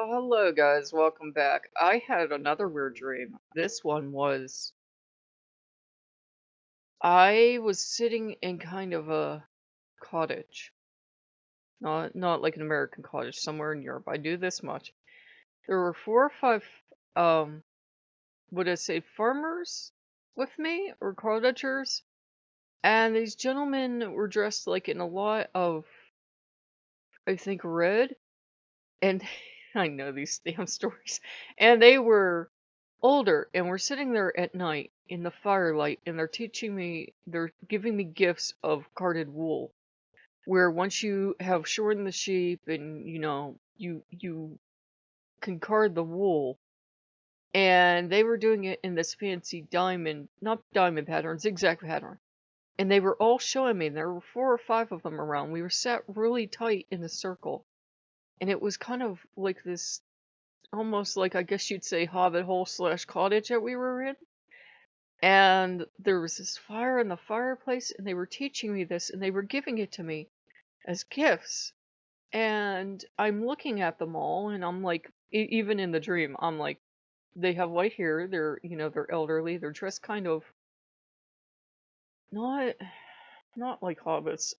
Hello guys, welcome back. I had another weird dream. This one was I was sitting in kind of a cottage. Not like an American cottage, somewhere in Europe. I do this much. There were 4 or 5 um would I say farmers with me or cottagers, and these gentlemen were dressed like in a lot of I think red and I know these damn stories. And they were older, and we're sitting there at night in the firelight, and they're giving me gifts of carded wool. Where once you have shorn the sheep and you can card the wool, and they were doing it in this fancy diamond, not diamond pattern, zigzag pattern. And they were all showing me. There were 4 or 5 of them around. We were sat really tight in a circle, and it was kind of like this almost like I guess you'd say hobbit hole slash cottage that we were in. And there was this fire in the fireplace, and they were teaching me this, and they were giving it to me as gifts. And I'm looking at them all, and I'm like, even in the dream, I'm like, they have white hair, they're elderly, they're dressed kind of not not like hobbits,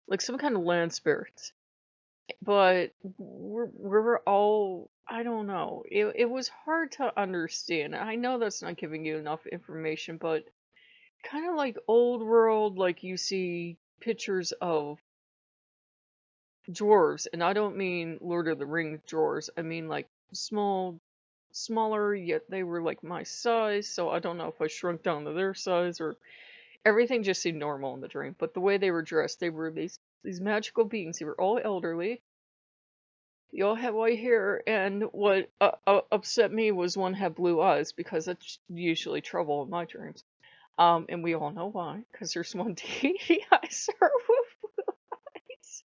like some kind of land spirits. But we're all, I don't know. It was hard to understand. I know that's not giving you enough information, but kind of like old world, like you see pictures of dwarves, and I don't mean Lord of the Rings dwarves. I mean like smaller, yet they were like my size, so I don't know if I shrunk down to their size or everything just seemed normal in the dream. But the way they were dressed, they were these magical beings. They were all elderly. They all had white hair, and what upset me was one had blue eyes, because that's usually trouble in my dreams. And we all know why, because there's one deity I serve with blue eyes.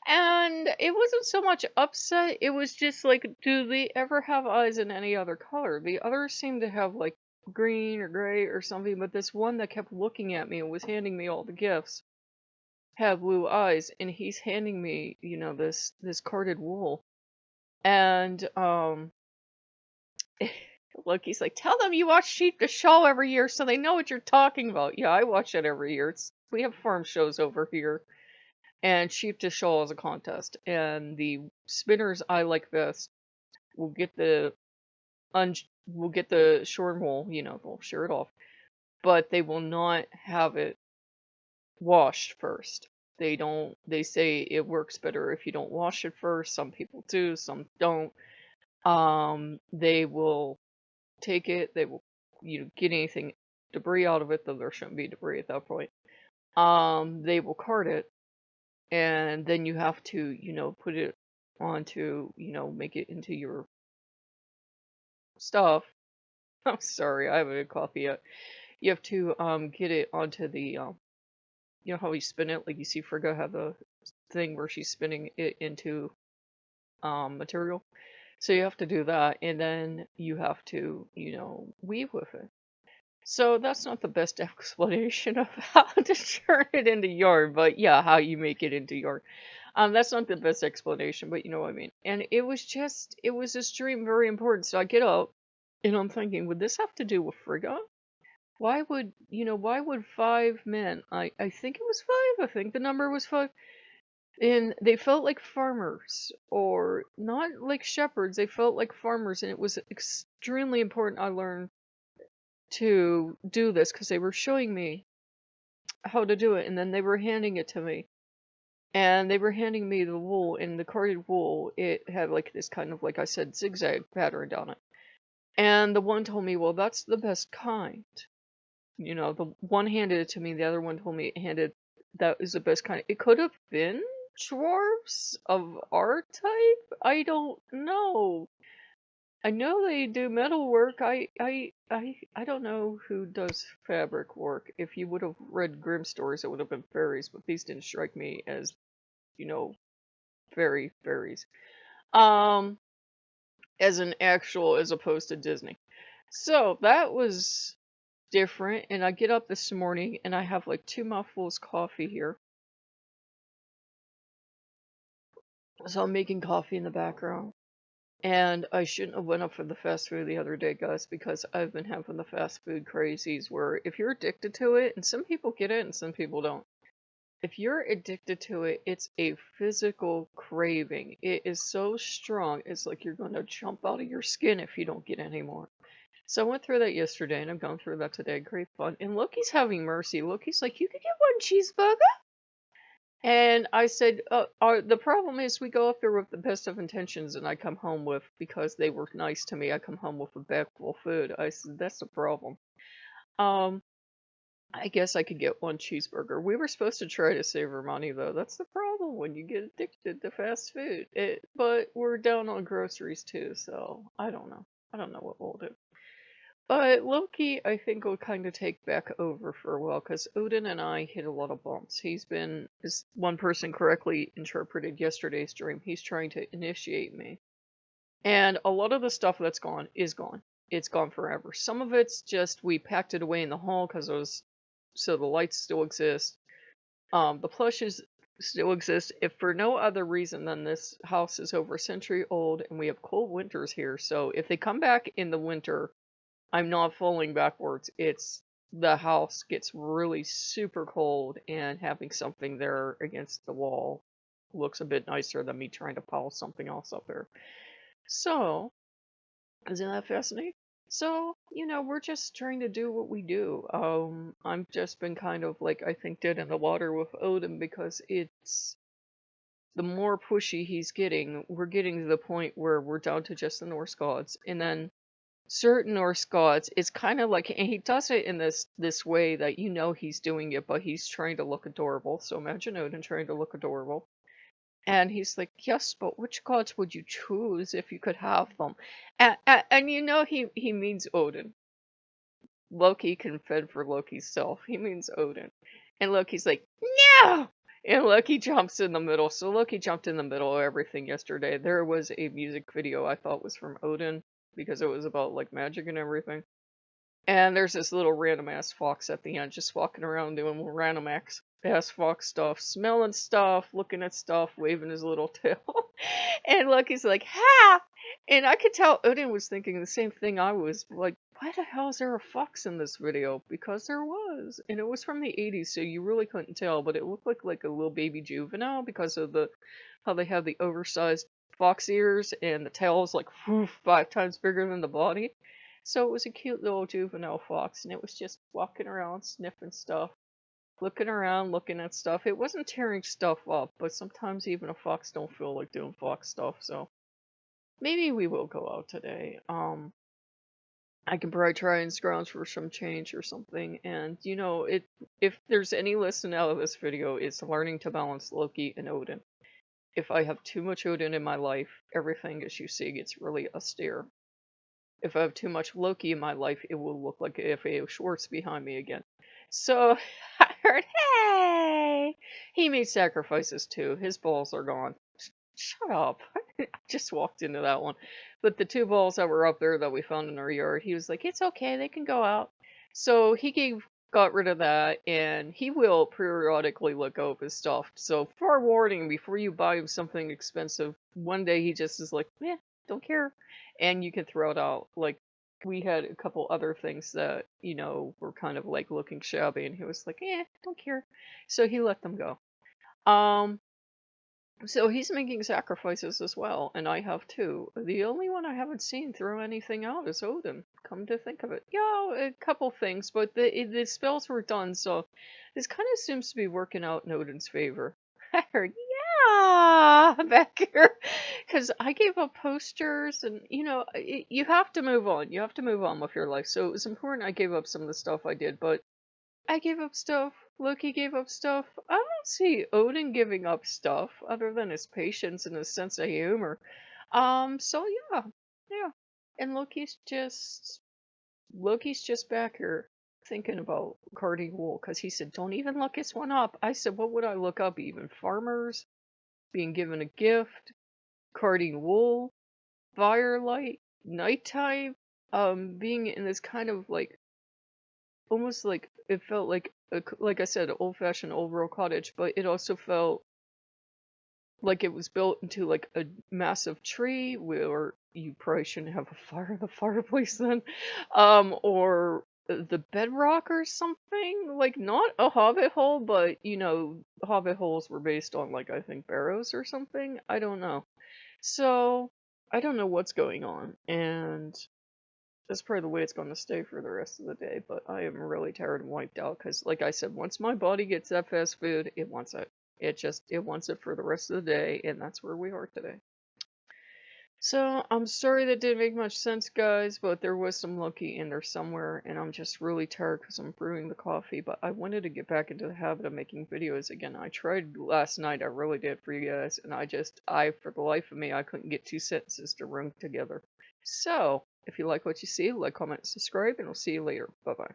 And it wasn't so much upset, it was just like, do they ever have eyes in any other color? The others seemed to have like green or gray or something, but this one that kept looking at me and was handing me all the gifts had blue eyes, and he's handing me, this carded wool. And Loki's like, tell them you watch Sheep to Show every year so they know what you're talking about. Yeah, I watch it every year. We have farm shows over here, and Sheep to Show is a contest, and the spinners I like best will get the will get the shorn wool. They'll shear it off, but they will not have it washed first. They don't. They say it works better if you don't wash it first. Some people do, some don't. They will take it. They will, get anything debris out of it, though there shouldn't be debris at that point. They will card it, and then you have to, put it onto, make it into your stuff. I'm sorry, I haven't had coffee yet. You have to get it onto the you know how you spin it, like you see Frigga have the thing where she's spinning it into material. So you have to do that, and then you have to, weave with it. So that's not the best explanation of how to turn it into yarn, but yeah, how you make it into yarn. That's not the best explanation, but you know what I mean. And it was this dream very important. So I get up, and I'm thinking, would this have to do with Frigga? Why would 5 men? I think it was 5. I think the number was 5. And they felt like farmers, or not like shepherds. They felt like farmers, and it was extremely important I learned to do this because they were showing me how to do it, and then they were handing it to me. And they were handing me the wool, and the carded wool, it had like this kind of, like I said, zigzag pattern down it. And the one told me, well, that's the best kind. The one handed it to me, the other one told me that is the best kind. It could have been dwarves of our type? I don't know. I know they do metal work. I don't know who does fabric work. If you would have read Grimm stories, it would have been fairies, but these didn't strike me as, you know, fairies. Um, as an actual, as opposed to Disney. So that was different, and I get up this morning and I have like 2 mouthfuls of coffee here. So I'm making coffee in the background. And I shouldn't have went up for the fast food the other day, guys, because I've been having the fast food crazies where if you're addicted to it, and some people get it and some people don't. If you're addicted to it, it's a physical craving. It is so strong, it's like you're going to jump out of your skin if you don't get any more. So I went through that yesterday, and I'm going through that today. Great fun. And Loki's having mercy. Loki's like, "You could get one cheeseburger." And I said, the problem is we go up there with the best of intentions, and I come home with, because they were nice to me, I come home with a bag full of food. I said, that's the problem. Um, I guess I could get one cheeseburger. We were supposed to try to save our money, though. That's the problem when you get addicted to fast food. But we're down on groceries, too, so I don't know. I don't know what we'll do. But Loki, I think, will kind of take back over for a while because Odin and I hit a lot of bumps. He's been, as one person correctly interpreted yesterday's dream, he's trying to initiate me. And a lot of the stuff that's gone is gone. It's gone forever. Some of it's just we packed it away in the hall because it was so the lights still exist. The plushes still exist, if for no other reason than this house is over a century old and we have cold winters here. So if they come back in the winter, I'm not falling backwards. It's the house gets really super cold, and having something there against the wall looks a bit nicer than me trying to polish something else up there. So, isn't that fascinating? So, we're just trying to do what we do. I've just been kind of like, I think, dead in the water with Odin because it's the more pushy he's getting, we're getting to the point where we're down to just the Norse gods. And then certain Norse gods, it's kind of like, and he does it in this way that he's doing it, but he's trying to look adorable. So imagine Odin trying to look adorable, and he's like, "Yes, but which gods would you choose if you could have them?" And he means Odin. Loki can fend for Loki's self. He means Odin, and Loki's like, "No!" And Loki jumps in the middle. So Loki jumped in the middle of everything yesterday. There was a music video I thought was from Odin because it was about like magic and everything. And there's this little random ass fox at the end just walking around doing random ass fox stuff, smelling stuff, looking at stuff, waving his little tail. And Lucky's like, ha! And I could tell Odin was thinking the same thing I was. Like, why the hell is there a fox in this video? Because there was. And it was from the 80s, so you really couldn't tell, but it looked like a little baby juvenile because of how they have the oversized fox ears and the tail's like 5 times bigger than the body. So it was a cute little juvenile fox, and it was just walking around, sniffing stuff, looking around, looking at stuff. It wasn't tearing stuff up, but sometimes even a fox don't feel like doing fox stuff, so maybe we will go out today. I can probably try and scrounge for some change or something, and if there's any lesson out of this video, it's learning to balance Loki and Odin. If I have too much Odin in my life, everything as you see gets really austere. If I have too much Loki in my life, it will look like FAO Schwartz behind me again. So I heard, hey! He made sacrifices too. His balls are gone. Shut up. I just walked into that one. But the 2 balls that were up there that we found in our yard, he was like, it's okay, they can go out. So got rid of that, and he will periodically let go of his stuff. So forewarning, before you buy him something expensive, one day he just is like, yeah, don't care. And you can throw it out. Like, we had a couple other things that, were kind of like looking shabby, and he was like, don't care. So he let them go. So he's making sacrifices as well, and I have too. The only one I haven't seen throw anything out is Odin, come to think of it. Yeah, a couple things, but the spells were done, so this kind of seems to be working out in Odin's favor. I heard, yeah, back here. Because I gave up posters, and, you have to move on. You have to move on with your life. So it was important I gave up some of the stuff I did, but I gave up stuff. Loki gave up stuff. I don't see Odin giving up stuff other than his patience and his sense of humor. So yeah, yeah. And Loki's just back here thinking about carding wool because he said, "Don't even look this one up." I said, "What would I look up? Even farmers being given a gift, carding wool, firelight, nighttime, being in this kind of like." Almost like it felt like I said, old-fashioned old rural cottage, but it also felt like it was built into like a massive tree where you probably shouldn't have a fire in the fireplace then, or the bedrock or something. Like not a hobbit hole, but you know, hobbit holes were based on like I think barrows or something. I don't know. So I don't know what's going on, and that's probably the way it's going to stay for the rest of the day. But I am really tired and wiped out because, like I said, once my body gets that fast food, it wants it. It wants it for the rest of the day, and that's where we are today. So I'm sorry that didn't make much sense, guys, but there was some Loki in there somewhere, and I'm just really tired because I'm brewing the coffee. But I wanted to get back into the habit of making videos again. I tried last night, I really did for you guys, and for the life of me, I couldn't get 2 sentences to run together. So if you like what you see, like, comment, subscribe, and I'll see you later. Bye bye.